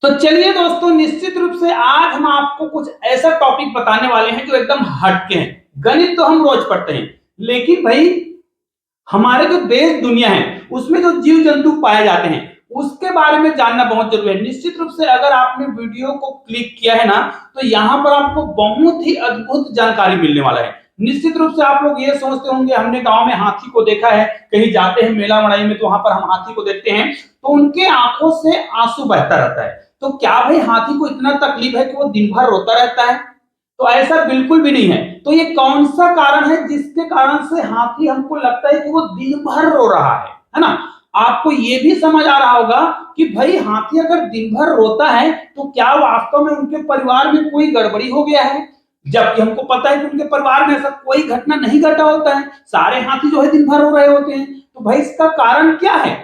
तो चलिए दोस्तों, निश्चित रूप से आज हम आपको कुछ ऐसा टॉपिक बताने वाले हैं जो एकदम हटके हैं। गणित तो हम रोज पढ़ते हैं, लेकिन भाई हमारे जो देश दुनिया है उसमें जो जीव जंतु पाए जाते हैं उसके बारे में जानना बहुत जरूरी है। निश्चित रूप से अगर आपने वीडियो को क्लिक किया है ना, तो यहाँ पर आपको बहुत ही अद्भुत जानकारी मिलने वाला है। निश्चित रूप से आप लोग ये सोचते होंगे हमने गांव में हाथी को देखा है, कहीं जाते हैं मेला मड़ाई में तो वहां पर हम हाथी को देखते हैं तो उनके आंखों से आंसू बहता रहता है। तो क्या भाई हाथी को इतना तकलीफ है कि वो दिन भर रोता रहता है? तो ऐसा बिल्कुल भी नहीं है। तो ये कौन सा कारण है जिसके कारण से हाथी हमको लगता है कि वो दिन भर रो रहा है ना? आपको ये भी समझ आ रहा होगा कि भाई हाथी अगर दिन भर रोता है तो क्या वास्तव में उनके परिवार में कोई गड़बड़ी हो गया है? जबकि हमको पता है कि उनके परिवार में ऐसा कोई घटना नहीं घटा होता है, सारे हाथी जो है दिन भर रो रहे होते हैं। तो भाई इसका कारण क्या है?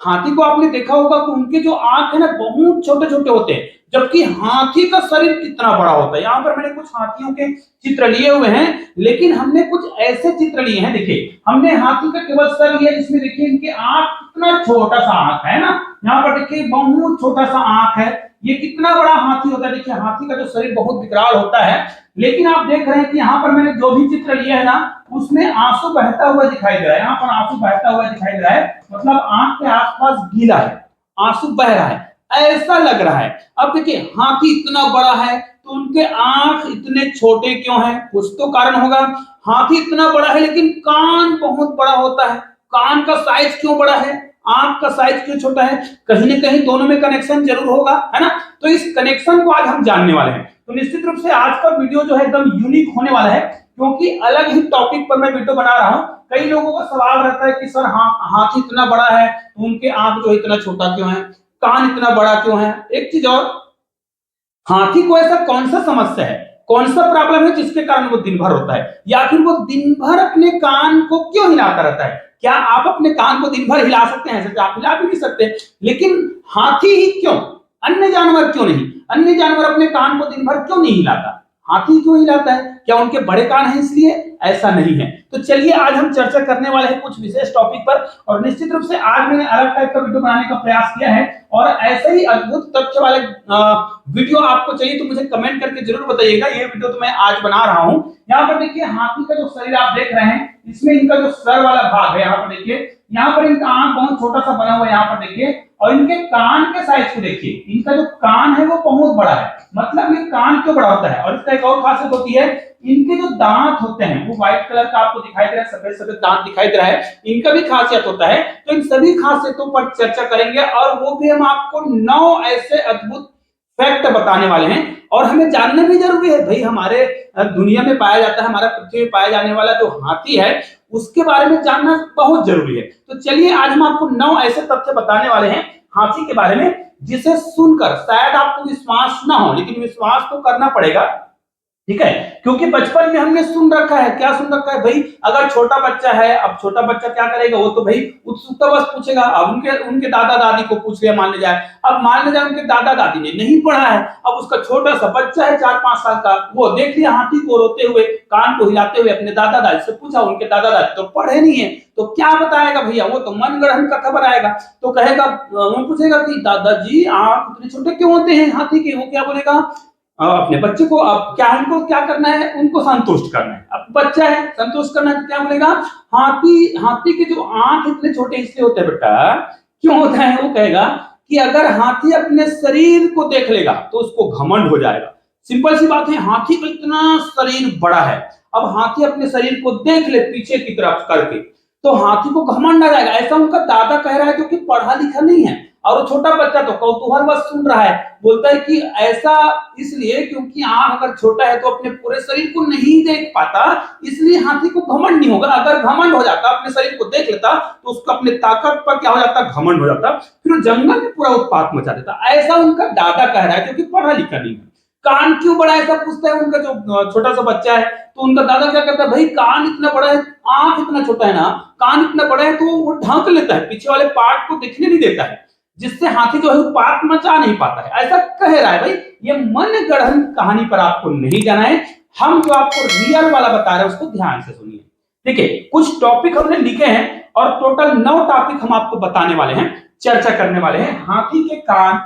हाथी को आपने देखा होगा कि उनके जो आंख है ना बहुत छोटे छोटे होते हैं, जबकि हाथी का शरीर कितना बड़ा होता है। यहाँ पर मैंने कुछ हाथियों के चित्र लिए हुए हैं, लेकिन हमने कुछ ऐसे चित्र लिए हैं। देखिए, हमने हाथी का केवल सर लिया जिसमें देखिए इनके आंख कितना छोटा सा आंख है ना। यहाँ पर देखिए बहुत छोटा सा आंख है। ये कितना बड़ा हाथी होता है। देखिए हाथी का जो शरीर बहुत विकराल होता है, लेकिन आप देख रहे हैं कि यहाँ पर मैंने जो भी चित्र लिया है ना उसमें आंसू बहता हुआ दिखाई दे रहा है। यहाँ पर आंसू बहता हुआ दिखाई दे रहा है, मतलब आंख के आसपास गीला है, आंसू बह रहा है, ऐसा लग रहा है। अब देखिए हाथी इतना बड़ा है तो उनके आंख इतने छोटे क्यों हैं? कुछ तो कारण होगा। हाथी इतना बड़ा है लेकिन कान बहुत बड़ा होता है, कान का साइज क्यों बड़ा है, आंख का साइज क्यों छोटा है? कहीं ना कहीं दोनों में कनेक्शन जरूर होगा, है ना? तो इस कनेक्शन को आज हम जानने वाले हैं। तो निश्चित रूप से आज का वीडियो जो है एकदम यूनिक होने वाला है, क्योंकि अलग ही टॉपिक पर मैं वीडियो बना रहा हूं। कई लोगों का सवाल रहता है कि सर हाथी इतना बड़ा है तो उनके आंख जो इतना छोटा क्यों है, कान इतना बड़ा क्यों है? एक चीज और, हाथी को ऐसा कौन सा समस्या है, कौन सा प्रॉब्लम है जिसके कारण वो दिन भर होता है, या फिर वो दिन भर अपने कान को क्यों हिलाता रहता है? क्या आप अपने कान को दिन भर हिला सकते हैं? ऐसे आप हिला भी नहीं सकते, लेकिन हाथी ही क्यों, अन्य जानवर क्यों नहीं? अन्य जानवर अपने कान को दिन भर क्यों नहीं हिलाता, हाथी क्यों हिलाता है? क्या उनके बड़े कान हैं इसलिए? ऐसा नहीं है। तो चलिए आज हम चर्चा करने वाले हैं कुछ विशेष टॉपिक पर, और निश्चित रूप से आज मैंने अलग टाइप का वीडियो बनाने का प्रयास किया है। और ऐसे ही अद्भुत तथ्य वाले वीडियो आपको चाहिए तो मुझे कमेंट करके जरूर बताइएगा। ये वीडियो तो मैं आज बना रहा हूं। यहाँ पर देखिए हाथी का जो शरीर आप देख रहे हैं, इसमें इनका जो सर वाला भाग है, यहाँ पर देखिए, यहाँ पर इनका आंख बहुत छोटा सा बना हुआ है, यहाँ पर देखिए, और इनके कान के साइज को देखिए, इनका जो कान है वो बहुत बड़ा है। मतलब ये कान क्यों बड़ा होता है? और इसका एक और खासियत होती है, इनके जो दांत होते हैं वो व्हाइट कलर का आपको दिखाई दे रहा है, सफेद सफेद दांत दिखाई दे रहा है, इनका भी खासियत होता है। तो इन सभी खासियतों पर चर्चा करेंगे, और वो भी हम आपको 9 ऐसे अद्भुत फैक्ट बताने वाले हैं। और हमें जानना भी जरूरी है भाई, हमारे दुनिया में पाया जाता है, हमारा पृथ्वी में पाया जाने वाला जो हाथी है उसके बारे में जानना बहुत जरूरी है। तो चलिए आज हम आपको 9 ऐसे तथ्य बताने वाले हैं हाथी के बारे में, जिसे सुनकर शायद आपको विश्वास ना हो, लेकिन विश्वास तो करना पड़ेगा, ठीक है? क्योंकि बचपन में हमने सुन रखा है, क्या सुन रखा है भाई, अगर छोटा बच्चा है, अब छोटा बच्चा क्या करेगा, वो तो भाई उत्सुकता बस पूछेगा। अब उनके दादा दादी को पूछ लिया मान ले जाए, अब मान ले जाए उनके दादा दादी ने नहीं पढ़ा है, अब उसका छोटा सा बच्चा है 4-5 साल का, वो देख लिया हाथी को रोते हुए, कान को हिलाते हुए, अपने दादा दादी से पूछा, उनके दादा दादी तो पढ़े नहीं है, तो क्या बताएगा भैया? वो तो मन गढ़ंत का खबर आएगा। तो कहेगा, वो पूछेगा कि दादाजी आप इतने छोटे क्यों होते हैं हाथी के? वो क्या बोलेगा, अपने बच्चे को, अब क्या उनको क्या करना है, उनको संतुष्ट करना है। अब बच्चा है, संतुष्ट करना है, तो क्या बोलेगा, हाथी हाथी के जो आंख इतने छोटे इसलिए होते हैं बेटा, क्यों होता है? वो कहेगा कि अगर हाथी अपने शरीर को देख लेगा तो उसको घमंड हो जाएगा। सिंपल सी बात है, हाथी का इतना शरीर बड़ा है, अब हाथी अपने शरीर को देख ले पीछे की तरफ करके तो हाथी को घमंड आ जाएगा। ऐसा उनका दादा कह रहा है जो कि पढ़ा लिखा नहीं है, और वो छोटा बच्चा तो कौतूहल बस सुन रहा है, बोलता है कि ऐसा इसलिए क्योंकि आंख अगर छोटा है तो अपने पूरे शरीर को नहीं देख पाता, इसलिए हाथी को घमंड नहीं होगा। अगर घमंड हो जाता, अपने शरीर को देख लेता, तो उसको अपने ताकत पर क्या हो जाता, घमंड हो जाता, फिर वो जंगल में पूरा उत्पात मचा देता। ऐसा उनका दादा कह रहा है जो कि पढ़ा लिखा नहीं है। कान क्यों बड़ा है ऐसा पूछता है उनका जो छोटा सा बच्चा है, तो उनका दादा क्या कहता है, भाई कान इतना बड़ा है, आंख इतना छोटा है ना, कान इतना बड़ा है तो वो ढक लेता है, पीछे वाले पार्ट को दिखने नहीं देता है, जिससे हाथी जो है उत्पात मचा नहीं पाता है। ऐसा कह रहा है भाई। ये मन गढ़ंत कहानी पर आपको नहीं जाना है, हम जो आपको रियल वाला बता रहे हैं उसको ध्यान से सुनिए। देखिए कुछ टॉपिक हमने लिखे हैं और टोटल 9 टॉपिक हम आपको बताने वाले हैं, चर्चा करने वाले हैं। हाथी के कान,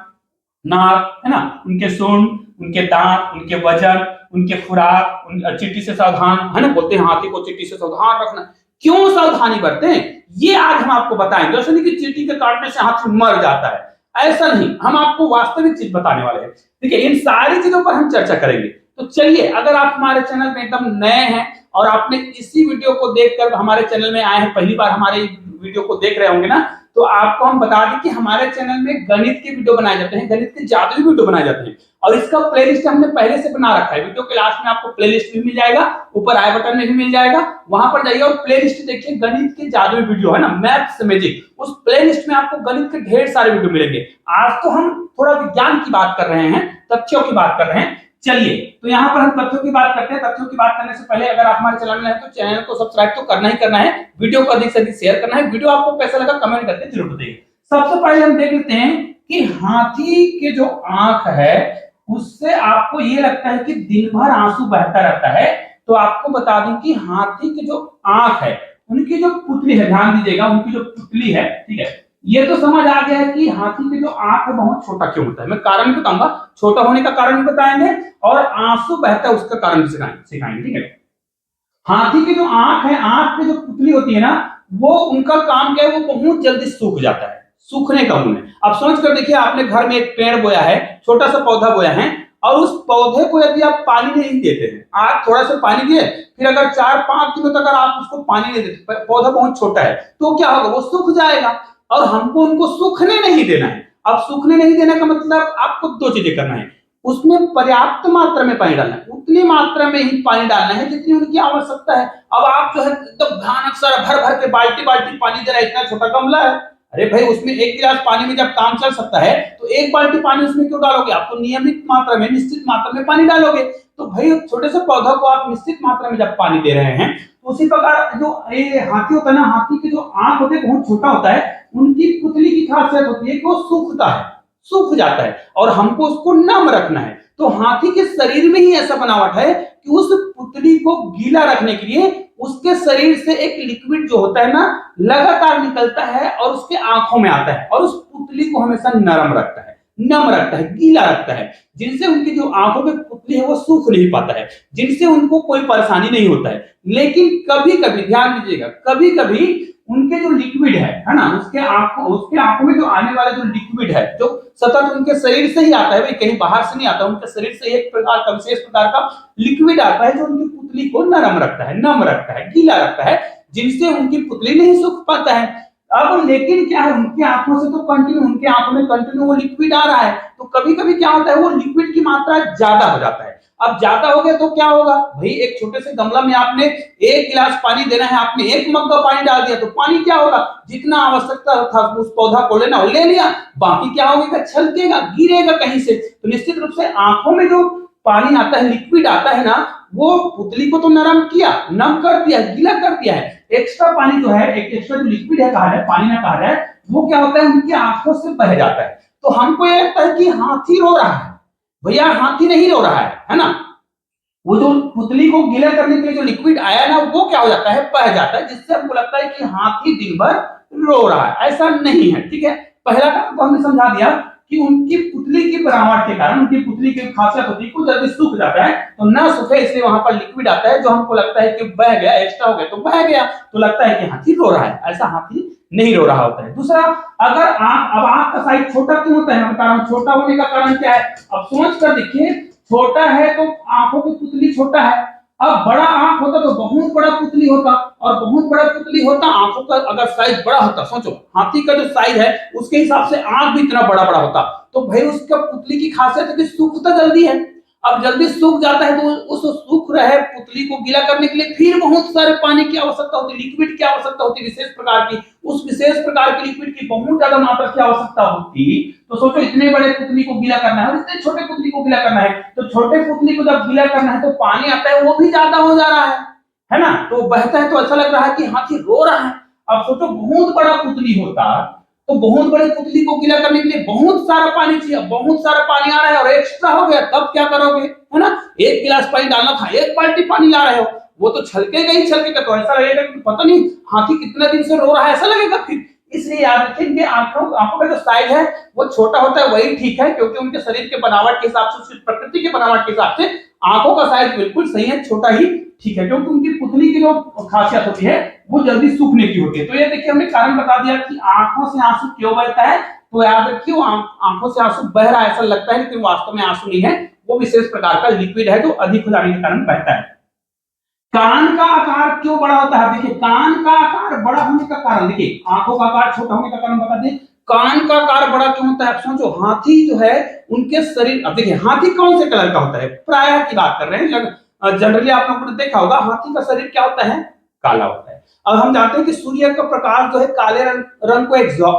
नाक, है ना, उनके सूंड, उनके दांत, उनके वजन, उनके खुराक, चींटी से सावधान, है ना, बोलते हैं हाथी को चींटी से सावधान रखना। क्यों सावधानी बरतें ये आज हम आपको बताएंगे। जैसे नहीं कि चींटी के काटने से हाथी मर जाता है, ऐसा नहीं, हम आपको वास्तविक चीज बताने वाले हैं। ठीक है, इन सारी चीजों पर हम चर्चा करेंगे। तो चलिए, अगर आप हमारे चैनल में एकदम नए हैं और आपने इसी वीडियो को देखकर हमारे चैनल में आए हैं, पहली बार हमारे वीडियो को देख रहे होंगे ना, तो आपको हम बता दें कि हमारे चैनल में गणित के वीडियो बनाए जाते हैं, गणित के जादुई वीडियो बनाए जाते हैं, और इसका प्लेलिस्ट हमने पहले से बना रखा है। वीडियो के लास्ट में आपको प्लेलिस्ट भी मिल जाएगा, ऊपर आई बटन में भी मिल जाएगा, वहां पर जाइए और प्लेलिस्ट देखिए, गणित के जादुई वीडियो है ना, मैथ्स मैजिक, उस प्लेलिस्ट में आपको गणित के ढेर सारे वीडियो मिलेंगे। आज तो हम थोड़ा विज्ञान की बात कर रहे हैं, तथ्यों की बात कर रहे हैं। चलिए, तो यहाँ पर हम तथ्यों की बात करते हैं। तथ्यों की बात करने से पहले अगर आप हमारे चैनल में हैं तो चैनल को सब्सक्राइब तो करना ही करना है, वीडियो को अधिक से अधिक शेयर करना है। वीडियो आपको कैसा लगा कमेंट करके जरूर बताइए। सबसे पहले हम देख लेते हैं कि हाथी के जो आंख है उससे आपको ये लगता है कि दिन भर आंसू बहता रहता है। तो आपको बता दूं कि हाथी की जो आंख है, उनकी जो पुतली है, ध्यान दीजिएगा, उनकी जो पुतली है, ठीक है, ये तो समझ आ गया है कि हाथी की जो आंख है बहुत छोटा क्यों होता है। मैं कारण भी बताऊंगा, छोटा होने का कारण भी बताएंगे और आंसू बहता है उसका कारण भी सिखाएंगे। ठीक है, हाथी की जो आंख है, आंख की जो पुतली होती है ना, वो उनका काम क्या है, वो बहुत जल्दी सूख जाता है, सूखने का गुण है। अब सोच कर देखिए, आपने घर में एक पेड़ बोया है, छोटा सा पौधा बोया है, और उस पौधे को यदि आप पानी नहीं देते हैं, आप थोड़ा सा पानी दिए, फिर अगर 4-5 दिनों तक अगर आप उसको पानी नहीं देते, पौधा बहुत छोटा है, तो क्या होगा, वो सूख जाएगा। और हमको उनको सूखने नहीं देना है। अब सूखने नहीं देने का मतलब आपको दो चीजें करना है, उसमें पर्याप्त मात्रा में पानी डालना है, उतनी मात्रा में ही पानी डालना है जितनी उनकी आवश्यकता है। अब आप जो है एकदम भयानक सारा भर भर के बाल्टी बाल्टी पानी दे रहा है, इतना छोटा गमला है, अरे भाई उसमें एक गिलास पानी में जब काम चल सकता है तो एक बाल्टी पानी उसमें क्यों डालोगे, आप तो नियमित मात्रा में, निश्चित मात्रा में पानी डालोगे। तो भाई छोटे से पौधा को आप निश्चित मात्रा में जब पानी दे रहे हैं, तो उसी प्रकार जो ये हाथी होता है ना, हाथी की जो आंख होती है बहुत छोटा होता है, उनकी पुतली की खासियत होती है कि वो सूखता है, सूख जाता है, और हमको उसको नम रखना है। तो हाथी के शरीर में ही ऐसा बनावट है कि उस पुतली को गीला रखने के लिए उसके शरीर से एक लिक्विड जो होता है ना, लगातार निकलता है और उसके आंखों में आता है, और उस पुतली को हमेशा नरम रखता है, नम रखता है, गीला रखता है, जिनसे उनकी जो आंखों की पुतली है वो सूख नहीं पाता है, जिनसे उनको कोई परेशानी नहीं होता है। लेकिन कभी कभी ध्यान दीजिएगा, कभी कभी उनके जो लिक्विड है ना, उसके आंखों में जो आने वाला जो लिक्विड है, जो सतत उनके शरीर से ही आता है, भाई कहीं बाहर से नहीं आता, उनके शरीर से एक प्रकार का, विशेष प्रकार का लिक्विड आता है जो उनकी पुतली को नरम रखता है, नम रखता है, गीला रखता है, जिनसे उनकी पुतली नहीं सूख पाता है। अब लेकिन क्या है, उनकी आंखों से तो कंटिन्यू, उनके आंखों में कंटिन्यू वो लिक्विड आ रहा है, तो कभी कभी क्या होता है, वो लिक्विड की मात्रा ज्यादा हो जाता है। अब ज्यादा हो गया तो क्या होगा भाई, एक छोटे से गमला में आपने 1 गिलास पानी देना है, आपने 1 मग्गा पानी डाल दिया, तो पानी क्या होगा, जितना आवश्यकता था उस पौधा को लेना वो ले लिया, बाकी क्या होगा, छलकेगा, गिरेगा कहीं से। तो निश्चित रूप से आंखों में जो पानी आता है, लिक्विड आता है ना, वो पुतली को तो नरम किया, नम कर दिया, गीला कर दिया है। एक्स्ट्रा पानी जो है, एक एक्स्ट्रा जो लिक्विड है, कहा है पानी ना कहा है, वो क्या होता है, उनकी आंखों से बह जाता है। तो हमको ये लगता है कि हाथी रो रहा है, भैया हाथी नहीं रो रहा है ना, वो जो पुतली को गीला करने के लिए जो लिक्विड आया ना, वो क्या हो जाता है, बह जाता है, जिससे हमको लगता है कि हाथी दिन भर रो रहा है। ऐसा नहीं है, ठीक है। पहला काम तो हमने समझा दिया कि उनकी पुतली की बनावट के कारण, उनकी पुतली की खासियत होती है कि जल्दी सूख जाता है, तो ना सूखे इसलिए वहां पर लिक्विड आता है, जो हमको लगता है कि बह गया, एक्स्ट्रा हो गया तो बह गया, तो लगता है कि हाथी रो रहा है। ऐसा हाथी नहीं रो रहा होता है। दूसरा, अगर अब आंख का साइज छोटा क्यों होता है, मैं बता रहा हूं छोटा होने का कारण क्या है। अब सोच कर देखिए, छोटा है तो आंखों की पुतली छोटा है, अब बड़ा आंख होता तो बहुत बड़ा पुतली होता, और बहुत बड़ा पुतली होता, आंखों का अगर साइज बड़ा होता, सोचो हाथी का जो साइज है उसके हिसाब से आंख भी इतना बड़ा बड़ा होता, तो भाई उसका पुतली की खासियत है कि सूखता जल्दी है। अब जल्दी सूख जाता है तो उस सूख रहे पुतली को गीला करने के लिए फिर बहुत सारे पानी की आवश्यकता होती है, लिक्विड की आवश्यकता होती है, विशेष प्रकार की, उस विशेष प्रकार की लिक्विड की बहुत ज्यादा मात्रा की आवश्यकता होती। तो सोचो इतने बड़े पुतली को गीला करना है और इतने छोटे पुतली को गीला करना है, तो छोटे पुतली को जब गीला करना है तो पानी आता है वो भी ज्यादा हो जा रहा है ना, तो बहता है, तो ऐसा लग रहा है कि हाथी रो रहा है। अब सोचो बहुत बड़ा पुतली होता तो बहुत बड़ी पुतली को गीला करने के लिए बहुत सारा पानी चाहिए, बहुत सारा पानी आ रहा है और एक्स्ट्रा हो गया, तब क्या करोगे, है ना, 1 गिलास पानी डालना था, 1 बाल्टी पानी ला रहे हो, वो तो छलकेगा ही छलकेगा, तो ऐसा लगेगा कि पता नहीं हाथी कितने दिन से रो रहा है, ऐसा लगेगा। फिर इसलिए याद रखें इनके आंखों का जो साइज है वो छोटा होता है, वही ठीक है, क्योंकि उनके शरीर के बनावट के हिसाब से, उसकी प्रकृति के बनावट के हिसाब से आंखों का साइज बिल्कुल सही है, छोटा ही ठीक है, क्योंकि उनकी पुतली की जो खासियत होती है वो जल्दी सूखने की होती है। तो ये देखिए हमने कारण बता दिया कि आंखों से आंसू क्यों बहता है। तो याद रखिए आंखों से आंसू बह रहा है ऐसा लगता है, लेकिन वास्तव में आंसू नहीं है, वो विशेष प्रकार का लिक्विड है जो अधिक हो जाने के कारण बहता है। कान का आकार क्यों बड़ा होता है? देखिए कान का आकार बड़ा होने का कारण, देखिए आंखों का आकार छोटा होने का कारण बता दें, कान का आकार बड़ा क्यों होता है? आप सोचो, हाथी जो है उनके शरीर, अब देखिए हाथी कौन से कलर का होता है, प्रायः की बात कर रहे हैं, जनरली आप लोगों ने देखा होगा हाथी का शरीर क्या होता है, काला होता है। अब हम जानते हैं कि सूर्य का प्रकाश जो है काले रंग को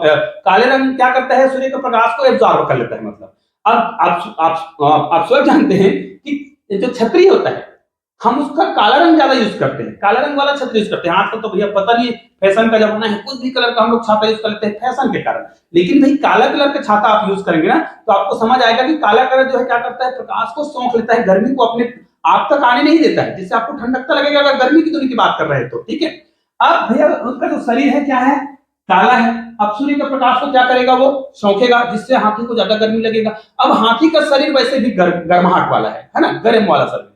काले रंग क्या करता है, सूर्य के प्रकाश को एब्जॉर्ब कर लेता है। मतलब अब आप सब जानते हैं कि जो छतरी होता है हम उसका काला रंग ज्यादा यूज करते हैं, काला रंग वाला छतरी यूज करते हैं। आजकल तो भैया पता नहीं फैशन का जमाना है, कुछ भी कलर का हम लोग छाता यूज कर लेते हैं फैशन के कारण, लेकिन भाई काला कलर का छाता आप यूज करेंगे ना तो आपको समझ आएगा कि काला कलर जो है क्या करता है, प्रकाश को सोख लेता है, गर्मी को अपने आप तक आने नहीं देता है, जिससे आपको ठंडकता लगेगा अगर गर्मी की दूरी की बात कर रहे हैं तो। ठीक है, अब भैया उसका जो शरीर है क्या है, काला है। अब सूर्य के प्रकाश को क्या करेगा, वो सोखेगा, जिससे हाथी को ज्यादा गर्मी लगेगा। अब हाथी का शरीर वैसे भी गर्माहट वाला है ना, गर्म वाला शरीर।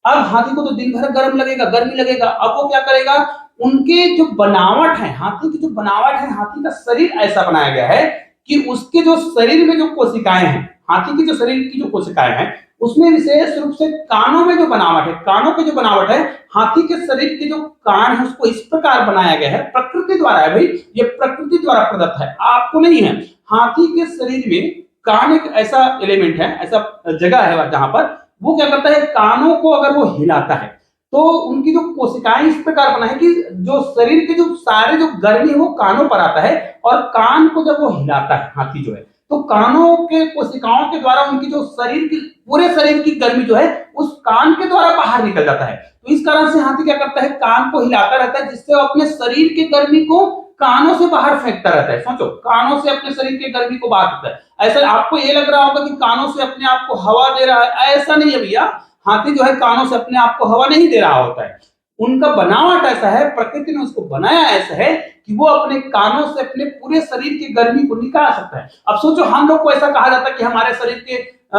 अब हाथी को तो दिन भर गर्म लगेगा, गर्मी लगेगा। अब वो क्या करेगा, उनके जो बनावट है, हाथी की जो बनावट है, हाथी का शरीर ऐसा बनाया गया है कि उसके जो शरीर में जो कोशिकाएं हैं, हाथी की जो शरीर की जो कोशिकाएं हैं उसमें विशेष रूप से कानों में जो बनावट है, कानों की जो बनावट है, हाथी के शरीर के जो कान है उसको इस प्रकार बनाया गया है, प्रकृति द्वारा है भाई, ये प्रकृति द्वारा प्रदत्त है, आपको नहीं है। हाथी के शरीर में कान एक ऐसा एलिमेंट है, ऐसा जगह है जहां पर वो क्या करता है, कानों को अगर वो हिलाता है तो उनकी जो कोशिकाएं इस प्रकार बना है कि जो शरीर के जो सारे जो गर्मी वो कानों पर आता है, और कान को जब वो हिलाता है हाथी जो है तो कानों के कोशिकाओं के द्वारा उनकी जो शरीर की, पूरे शरीर की गर्मी जो है उस कान के द्वारा बाहर निकल जाता है। तो इस कारण से हाथी क्या करता है, कान को हिलाता रहता है, जिससे वो अपने शरीर की गर्मी को कानों से बाहर फेंकता रहता है। सोचो, कानों से अपने शरीर की गर्मी को बाहर फेंकता है। ऐसा आपको ये लग रहा होगा कि कानों से अपने आप को हवा दे रहा है, ऐसा नहीं है भैया। हाथी जो है कानों से अपने आप को हवा नहीं दे रहा होता है, उनका बनावट ऐसा है, प्रकृति ने उसको बनाया ऐसा है कि वो अपने कानों से अपने पूरे शरीर की गर्मी को निकाल सकता है। अब सोचो, हम लोग को ऐसा कहा जाता है कि हमारे शरीर के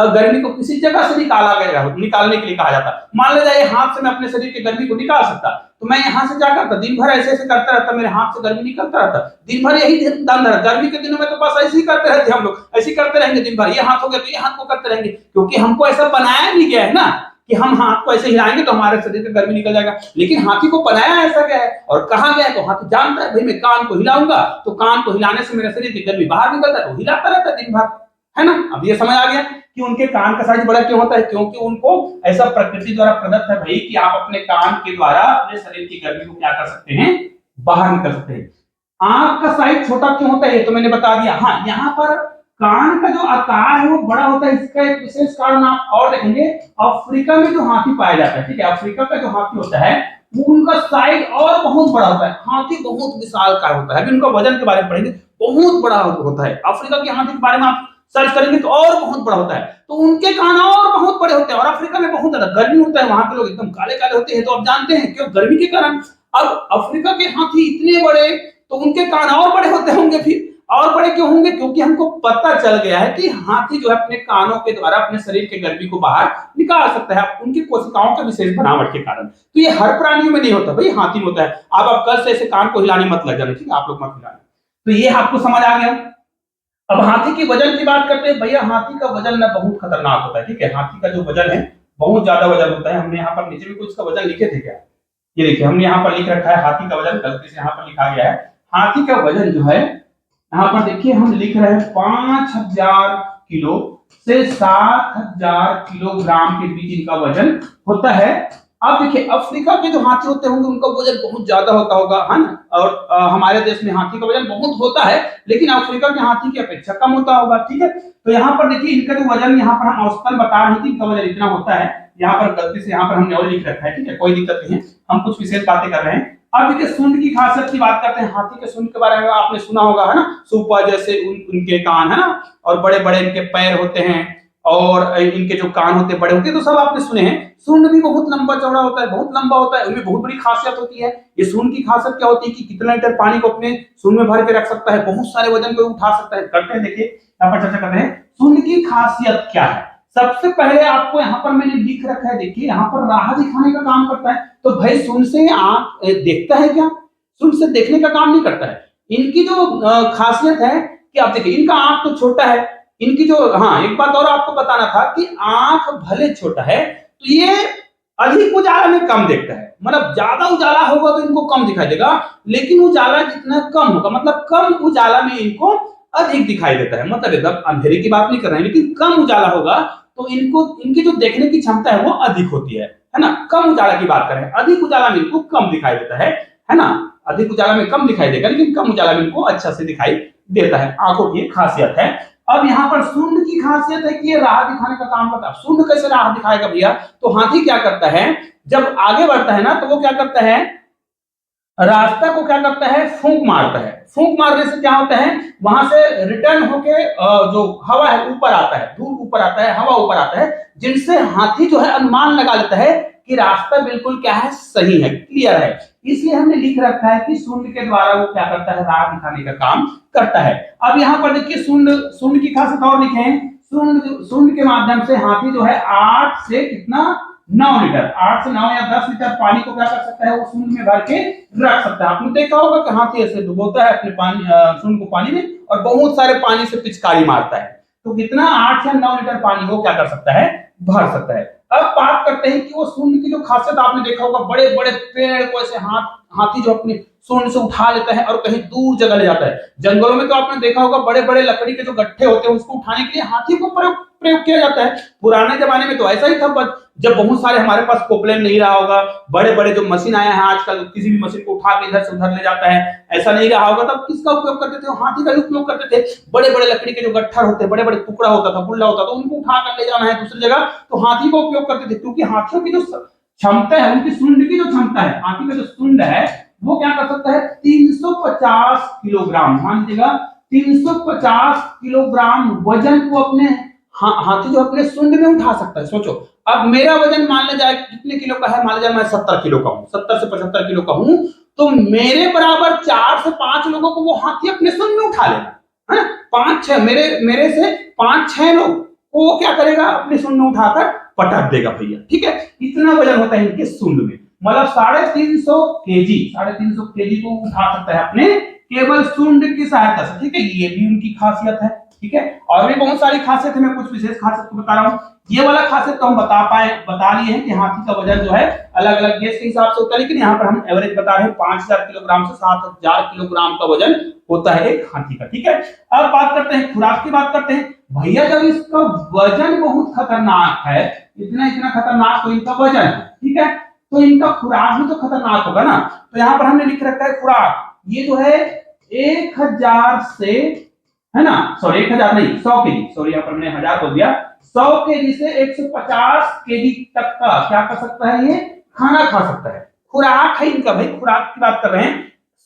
गर्मी को किसी जगह से निकालने के लिए कहा जाता। मान लीजिए हाथ से मैं अपने शरीर की गर्मी को निकाल सकता, तो मैं यहाँ से क्या करता, दिन भर ऐसे ऐसे करता रहता, मेरे हाथ से गर्मी निकलता रहता, दिन भर यही दम रहता। गर्मी के दिनों में तो बस ऐसे ही करते रहते हम लोग, ऐसे ही करते रहेंगे दिन भर, ये हाथ हो गया तो ये हाथ को करते रहेंगे, क्योंकि हमको ऐसा बनाया नहीं गया है ना कि हम हाथ को ऐसे हिलाएंगे तो हमारे शरीर की गर्मी निकल जाएगा। लेकिन हाथी को बनाया ऐसा गया है और कहा गया है, तो हाथी जानता है भाई मैं कान को हिलाऊंगा तो कान को हिलाने से मेरे शरीर की गर्मी बाहर निकलता है, तो हिलाता रहता है दिन भर, है ना। अब ये समझ आ गया कि उनके कान का साइज बड़ा क्यों होता है, क्योंकि उनको ऐसा प्रकृति द्वारा प्रदत्त है भाई कि आप अपने कान के द्वारा अपने शरीर की गर्मी को क्या कर सकते हैं, बाहर निकल सकते हैं। आंख का साइज छोटा क्यों होता है, ये तो मैंने बता दिया। हाँ, यहाँ पर कान का जो आकार है वो बड़ा होता है, इसका एक विशेष कारण आप और देखेंगे, अफ्रीका में जो हाथी पाया जाता है, ठीक है, अफ्रीका का जो हाथी होता है वो उनका साइज और बहुत बड़ा होता है, हाथी बहुत विशालकाय होता है। अभी उनका वजन के बारे में पढ़ेंगे, बहुत बड़ा होता है। अफ्रीका के हाथी के बारे में आप सर्च करेंगे तो और बहुत बड़ा होता है, तो उनके कान और बहुत बड़े होते हैं। और अफ्रीका में बहुत ज्यादा गर्मी होता है, वहां के लोग एकदम काले काले होते हैं, तो आप जानते हैं क्यों, गर्मी के कारण। अब अफ्रीका के हाथी इतने बड़े, तो उनके कान और बड़े होते होंगे, फिर और बड़े क्यों होंगे, क्योंकि हमको पता चल गया है कि हाथी जो है अपने कानों के द्वारा अपने शरीर के गर्मी को बाहर निकाल सकता है, उनकी कोशिकाओं के विशेष बनावट के कारण। तो ये हर प्राणियों में नहीं होता भाई, हाथी में होता है। आप कल से ऐसे कान को हिलाने मत लग जाना, ठीक है, आप लोग मत हिलाना। तो ये आपको समझ आ गया। अब हाथी के वजन की बात करते हैं भैया, हाथी का वजन ना बहुत खतरनाक होता है, ठीक है, हाथी का जो वजन है बहुत ज्यादा वजन होता है। हमने यहाँ पर नीचे में कुछ का वजन लिखे थे क्या, ये देखिए हमने यहाँ पर लिख रखा है हाथी का वजन, गलती से यहाँ पर लिखा गया है। हाथी का वजन जो है यहाँ पर देखिए हम लिख रहे हैं 5000 किलो से 7000 किलोग्राम के बीच इनका वजन होता है। अब देखिए अफ्रीका के जो हाथी होते होंगे उनका वजन बहुत ज्यादा होता होगा, है ना, और हमारे देश में हाथी का वजन बहुत होता है, लेकिन अफ्रीका के हाथी की अपेक्षा कम होता होगा, ठीक है। तो यहाँ पर देखिए इनका जो वजन, यहाँ पर हम औसतन बता रहे थे इनका वजन इतना होता है, यहाँ पर गलती से यहाँ पर हमने और लिख रखा है, ठीक है, कोई दिक्कत नहीं है, हम कुछ विशेष बातें कर रहे हैं। अब देखिए सूंड की खासियत की बात करते हैं। हाथी के सूंड के बारे में आपने सुना होगा, है ना, सुपा जैसे उनके कान, है ना, और बड़े बड़े इनके पैर होते हैं, और इनके जो कान होते हैं बड़े होते हैं, तो सब आपने सुने हैं। सूंड भी बहुत लंबा चौड़ा होता है, बहुत लंबा होता है, उनमें बहुत बड़ी खासियत होती है। ये सूंड की खासियत क्या होती है कि कितना लीटर पानी को अपने सूंड में भर के रख सकता है, बहुत सारे वजन को उठा सकता है। करते हैं, देखिए यहाँ पर चर्चा करते हैं सूंड की खासियत क्या है। सबसे पहले आपको यहाँ पर मैंने लिख रखा है, देखिए यहाँ पर राह दिखाने का काम करता है। तो भाई सूंड से आंख देखता है क्या? सूंड से देखने का काम नहीं करता है। इनकी जो खासियत है कि आप देखिए, इनका आंख तो छोटा है, इनकी जो, हाँ एक बात और आपको बताना था कि आंख भले छोटा है तो ये अधिक उजाला में कम देखता है। मतलब ज्यादा उजाला होगा तो इनको कम दिखाई देगा, लेकिन उजाला जितना कम होगा, मतलब कम उजाला में इनको अधिक दिखाई देता है। मतलब एकदम अंधेरे की बात नहीं कर रहे हैं, लेकिन कम उजाला होगा तो इनको, इनकी जो देखने की क्षमता है वो अधिक होती है ना। कम उजाला की बात करें, अधिक उजाला में इनको कम दिखाई देता है ना। अधिक उजाला में कम दिखाई देगा, लेकिन कम उजाला में इनको अच्छा से दिखाई देता है। आंखों की खासियत है। अब यहाँ पर सूंड की खासियत है कि ये राह दिखाने का काम करता है। सूंड कैसे राह दिखाएगा भैया? तो हाथी क्या करता है, जब आगे बढ़ता है ना, तो वो क्या करता है, रास्ता को क्या करता है, फूंक मारता है। फूंक मारने से क्या होता है, वहां से रिटर्न होके जो हवा है ऊपर आता है, धूल ऊपर आता है, हवा ऊपर आता है, जिनसे हाथी जो है अनुमान लगा लेता है कि रास्ता बिल्कुल क्या है, सही है, क्लियर है। इसलिए हमने लिख रखा है कि सूंड के द्वारा वो क्या करता है, राह दिखाने का काम करता है। अब यहाँ पर देखिए सूंड, सूंड की खासियत और लिखे हैं। सूंड के माध्यम से हाथी जो है 8 से कितना, 9 लीटर, 8 से 9 या 10 लीटर पानी को क्या कर सकता है, वो सूंड में भर के रख सकता है। आपने देखा होगा कि हाथी ऐसे डुबोता है अपने पानी, सूंड को पानी में, और बहुत सारे पानी से पिचकारी मारता है। तो कितना, 8 या 9 लीटर पानी वो क्या कर सकता है, भर सकता है। अब बात करते हैं कि वो सूंड की जो खासियत, आपने देखा होगा बड़े बड़े पेड़ को ऐसे हाथी जो अपने सूंड से उठा लेता है और कहीं दूर जगह ले जाता है। जंगलों में तो आपने देखा होगा बड़े बड़े लकड़ी के जो गट्ठे होते हैं उसको उठाने के लिए हाथी को प्रयोग किया जाता है। पुराने जमाने में तो ऐसा ही था, जब बहुत सारे हमारे पास पोपलेन नहीं रहा होगा, बड़े बड़े जो मशीन आया है आजकल, किसी भी मशीन को उठा के इधर से उधर ले जाता है, ऐसा नहीं रहा होगा, तब किसका उपयोग करते थे, हाथी का ही उपयोग करते थे। बड़े बड़े लकड़ी के जो गट्ठर होते हैं, बड़े बड़े टुकड़ा होता था, बुल्ला होता था, उनको उठा कर ले जाना है दूसरी जगह, तो हाथी का उपयोग करते थे। क्योंकि हाथियों की जो क्षमता है, उनकी सूंड की जो क्षमता है, हाथी का जो सूंड है वो क्या कर सकता है, 350 किलोग्राम, मान लीजिएगा 350 किलोग्राम वजन को अपने हाथी जो अपने सूंड में उठा सकता है। सोचो, अब मेरा वजन मान लिया जाए कितने किलो का है, मान लिया जाए मैं 70 किलो का हूं, 70 से 75 किलो का हूं, तो मेरे बराबर 4 से 5 लोगों को वो हाथी अपने सूंड में उठा लेगा, है ना। 5-6 मेरे से 5-6 लोग को वो क्या करेगा, अपने सूंड में उठाकर पटक देगा भैया, ठीक है। इतना वजन होता है इनके सूंड में, मतलब 350 केजी, 350 केजी को उठा सकता है अपने केवल सूंड की सहायता से, ठीक है। ये भी उनकी खासियत है, ठीक है। और भी बहुत सारी खासियत है, मैं कुछ विशेष खासियत को बता रहा हूँ। ये वाला खासियत तो हम बता लिए हैं कि हाथी का वजन जो है अलग अलग देश के हिसाब से होता है, लेकिन यहाँ पर हम एवरेज बता रहे हैं 5000 किलोग्राम से 7000 किलोग्राम का वजन होता है एक हाथी का, ठीक है। अब बात करते हैं खुराक की, बात करते हैं भैया। जब इसका वजन बहुत खतरनाक है, इतना इतना खतरनाक तो इनका वजन है, ठीक है, तो इनका खुराक भी तो खतरनाक होगा ना। तो यहाँ पर हमने लिख रखा है खुराक, ये जो है 1000 से, है ना, सॉरी 1000 नहीं, 100 केजी, सॉरी यहाँ पर मैंने 1000 बोल दिया, 100 केजी से 150 केजी तक का क्या कर सकता है, ये खाना खा सकता है। खुराक है इनका भाई, खुराक की बात कर रहे हैं।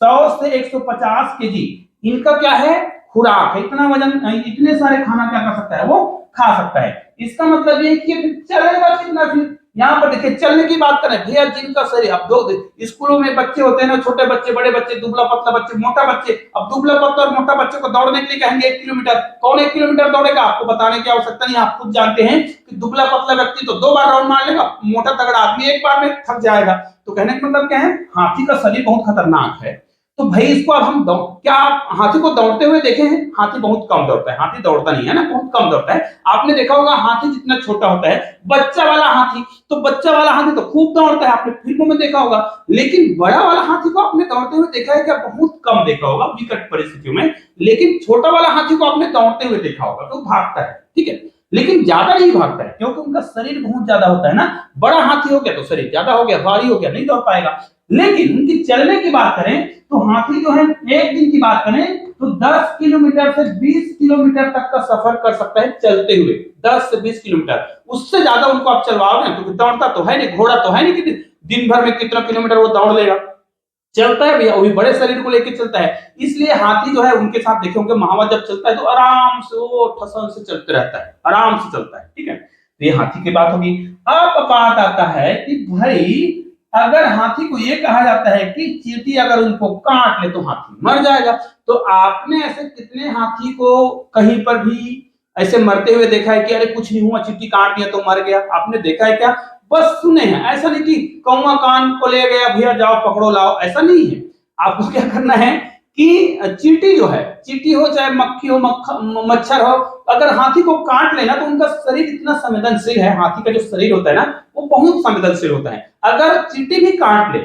100 से 150 केजी इनका क्या है, खुराक है। इतना वजन, इतने सारे खाना क्या कर सकता है, वो खा सकता है। इसका मतलब ये कि चलेगा कितना, फिर यहाँ पर देखिए चलने की बात करें भैया, जिनका शरीर, अब दो स्कूलों में बच्चे होते हैं ना, छोटे बच्चे, बड़े बच्चे, दुबला पतला बच्चे, मोटा बच्चे। अब दुबला पतला और मोटा बच्चे को दौड़ने के लिए कहेंगे 1 किलोमीटर, कौन 1 किलोमीटर दौड़ेगा, आपको बताने की आवश्यकता नहीं, आप खुद जानते हैं कि दुबला पतला व्यक्ति तो 2 बार राउंड मार लेगा, मोटा तगड़ा आदमी 1 बार में थक जाएगा। तो कहने का मतलब क्या है, हाथी का शरीर बहुत खतरनाक है। तो भाई इसको अब हम क्या आप हाथी को दौड़ते हुए देखे हैं? हाथी बहुत कम दौड़ता है, हाथी दौड़ता नहीं है ना, बहुत कम दौड़ता है। आपने देखा होगा हाथी जितना छोटा होता है, बच्चा वाला हाथी, तो बच्चा वाला हाथी तो खूब दौड़ता है, आपने फिल्मों में देखा होगा। लेकिन बड़ा वाला हाथी को आपने दौड़ते हुए देखा है क्या? बहुत कम देखा होगा विकट परिस्थितियों में। लेकिन छोटा वाला हाथी को आपने दौड़ते हुए देखा होगा, तो भागता है, ठीक है, लेकिन ज्यादा नहीं भागता है, क्योंकि उनका शरीर बहुत ज्यादा होता है ना। बड़ा हाथी हो गया तो शरीर ज्यादा हो गया, भारी हो गया, नहीं दौड़ पाएगा। लेकिन उनकी चलने की बात करें तो हाथी जो है, एक दिन की बात करें तो 10 किलोमीटर से 20 किलोमीटर तक का सफर कर सकता है चलते हुए, 10 से 20 किलोमीटर। उससे ज्यादा उनको आप चलवाओ ना, क्योंकि दौड़ता तो है नहीं, घोड़ा तो है नहीं कि दिन भर में कितना किलोमीटर वो दौड़ लेगा। चलता है भैया, वो भी बड़े शरीर को लेकर चलता है। इसलिए हाथी जो है उनके साथ देखे होंगे, महावत जब चलता है तो आराम से वो ठसन से चलते रहता है, आराम से चलता है, ठीक है। तो ये हाथी की बात होगी। अब बात आता है कि भाई अगर हाथी को ये कहा जाता है कि चींटी अगर उनको काट ले तो हाथी मर जाएगा, तो आपने ऐसे कितने हाथी को कहीं पर भी ऐसे मरते हुए देखा है कि अरे कुछ नहीं हुआ, चींटी काट लिया तो मर गया? आपने देखा है क्या? बस सुने हैं, ऐसा नहीं कि कौवा कान को ले गया भैया जाओ पकड़ो लाओ, ऐसा नहीं है। आपको क्या करना है कि चींटी जो है, चींटी हो चाहे मक्खी हो मच्छर हो, अगर हाथी को काट लेना तो उनका शरीर इतना संवेदनशील है, हाथी का जो शरीर होता है ना वो बहुत संवेदनशील होता है। अगर चींटी भी काट ले,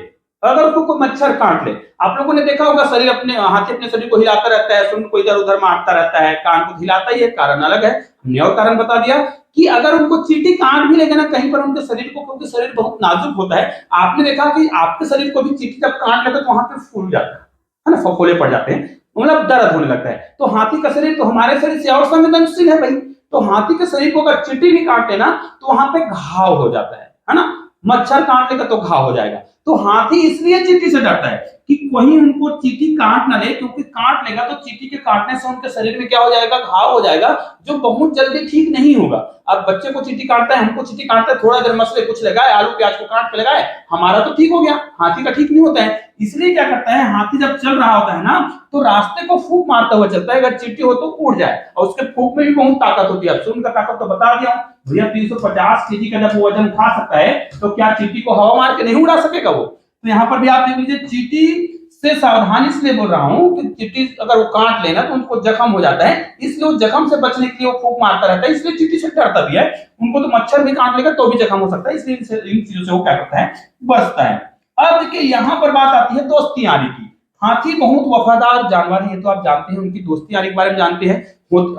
अगर उसको कोई मच्छर काट ले, आप लोगों ने देखा होगा शरीर अपने हाथी अपने शरीर को हिलाता रहता है, सूंड को इधर उधर मारता रहता है, कान को हिलाता ही है, कारण अलग है। हमने और कारण बता दिया कि अगर उनको चींटी काट भी लेगा ना कहीं पर उनके शरीर को, क्योंकि शरीर बहुत नाजुक होता है, आपने देखा कि आपके शरीर को भी चींटी जब काट लेता है तो वहां पे फूल जाता है ना, फफोले पड़ जाते हैं, मतलब दर्द होने लगता है। तो हाथी का शरीर तो हमारे शरीर से और संवेदनशील है भाई, तो हाथी के शरीर को अगर चींटी भी काट लेना तो वहां पे घाव हो जाता है ना, मच्छर काट लेगा तो घाव हो जाएगा। तो हाथी इसलिए चींटी से डरता है कि कहीं उनको चींटी काट ना ले, क्योंकि काट लेगा तो चींटी के काटने से उनके शरीर में क्या हो जाएगा, घाव हो जाएगा, जो बहुत जल्दी ठीक नहीं होगा। अब बच्चे को चींटी काटता है, हमको चींटी काटता है, थोड़ा देर मसले कुछ लगाए, आलू प्याज को काट के लगाए, हमारा तो ठीक हो गया, हाथी का ठीक नहीं होता है। इसलिए क्या करता है, हाथी जब चल रहा होता है ना तो रास्ते को फूंक मारता हुआ चलता है, अगर चींटी हो तो उड़ जाए, और उसके फूंक में भी बहुत ताकत होती है। अब उनका ताकत तो बता दिया हूं भैया, 350 केजी का जब वो वजन उठा सकता है तो क्या चींटी को हवा मार के नहीं उड़ा सकेगा वो? तो यहाँ पर भी आप देख लीजिए, चींटी से सावधानी इसलिए बोल रहा हूं कि चींटी अगर वो काट लेना तो उनको जख्म हो जाता है, इसलिए वो जख्म से बचने के लिए वो फूंक मारता रहता है, इसलिए चींटी से डरता भी है। उनको तो मच्छर भी काट लेगा तो भी जख्म हो सकता है, इसलिए इन चीजों से वो क्या करता है, बचता है। अब देखिए यहाँ पर बात आती है दोस्ती यारी की। हाथी बहुत वफादार जानवर है, तो आप जानते हैं, उनकी दोस्ती यारी के बारे में जानते हैं।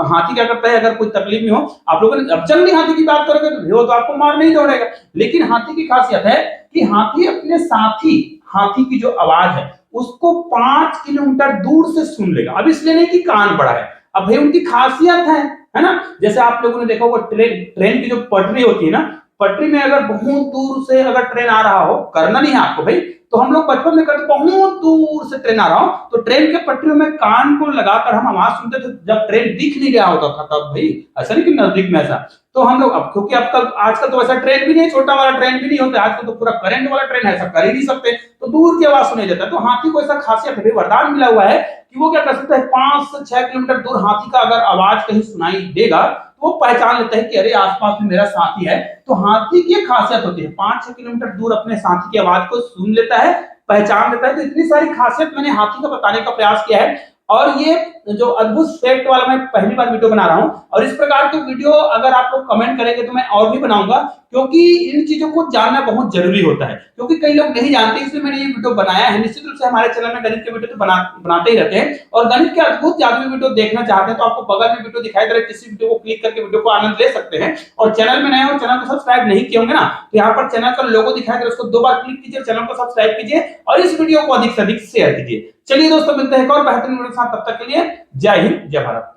हाथी क्या करता है, अगर कोई तकलीफ में हो, आप लोगों ने अब जंगली हाथी की बात करोगे वो तो आपको मार नहीं दौड़ेगा, लेकिन हाथी की खासियत है कि हाथी अपने साथी हाथी की जो आवाज है उसको 5 किलोमीटर दूर से सुन लेगा। अब इसलिए नहीं कि कान बड़ा है, अब भाई उनकी खासियत है ना। जैसे आप लोगों ने देखा होगा ट्रेन की जो पटरी होती है ना, पटरी में अगर बहुत दूर से अगर ट्रेन आ रहा हो, करना नहीं है आपको भाई, तो हम लोग बचपन में करते, बहुत दूर से ट्रेन आ रहा हो तो ट्रेन के पटरियों में कान को लगाकर हम आवाज सुनते थे, जब ट्रेन दिख नहीं रहा होता था तब भाई, ऐसा नहीं कि नजदीक में ऐसा। तो हम लोग अब, क्योंकि अब कल आजकल तो ऐसा ट्रेन भी नहीं, छोटा वाला ट्रेन भी नहीं होता आजकल, तो पूरा करंट वाला ट्रेन है, ऐसा कर ही नहीं सकते, तो दूर की आवाज सुनाई देता है। तो हाथी को ऐसा खासियत है, वरदान मिला हुआ है कि वो क्या कर सकता है, 5 से 6 किलोमीटर दूर हाथी का अगर आवाज कहीं सुनाई देगा तो वो पहचान लेता है कि अरे आसपास में मेरा साथी है। तो हाथी की खासियत होती है 5-6 किलोमीटर दूर अपने साथी की आवाज को सुन लेता है, पहचान लेता है। तो इतनी सारी खासियत मैंने हाथी का बताने का प्रयास किया है, और ये जो अद्भुत फैक्ट वाला मैं पहली बार वीडियो बना रहा हूं, और इस प्रकार के वीडियो अगर आप लोग कमेंट करेंगे तो मैं और भी बनाऊंगा, क्योंकि इन चीजों को जानना बहुत जरूरी होता है, क्योंकि कई लोग नहीं जानते, इसलिए मैंने ये वीडियो बनाया है। निश्चित रूप से हमारे चैनल में गणित के वीडियो तो बनाते ही रहते हैं, और गणित के अद्भुत जादुई वीडियो देखना चाहते हैं तो आपको बगल में वीडियो दिखाई दे रहा है, किसी वीडियो को क्लिक करके वीडियो को आनंद ले सकते हैं। और चैनल में नए हो, चैनल को सब्सक्राइब नहीं किए होंगे ना, तो यहाँ पर चैनल का लोगो दिखाई दे रहा है, उसको 2 बार क्लिक कीजिए, चैनल को सब्सक्राइब कीजिए और इस वीडियो को अधिक से अधिक शेयर कीजिए। चलिए दोस्तों, मिलते हैं एक और बेहतरीन वीडियो के साथ, तब तक के लिए जय हिंद जय भारत।